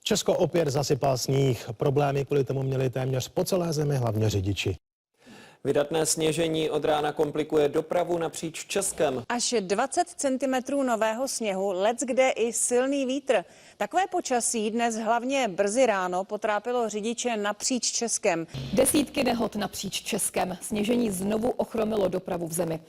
Česko opět zasypal sníh. Problémy kvůli tomu měli téměř po celé zemi, hlavně řidiči. Vydatné sněžení od rána komplikuje dopravu napříč Českem. Až 20 cm nového sněhu, leckde i silný vítr. Takové počasí dnes hlavně brzy ráno potrápilo řidiče napříč Českem. Desítky nehod napříč Českem. Sněžení znovu ochromilo dopravu v zemi.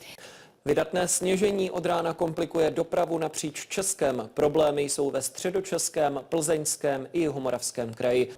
Vydatné sněžení od rána komplikuje dopravu napříč Českem. Problémy jsou ve středočeském, plzeňském i jihomoravském kraji.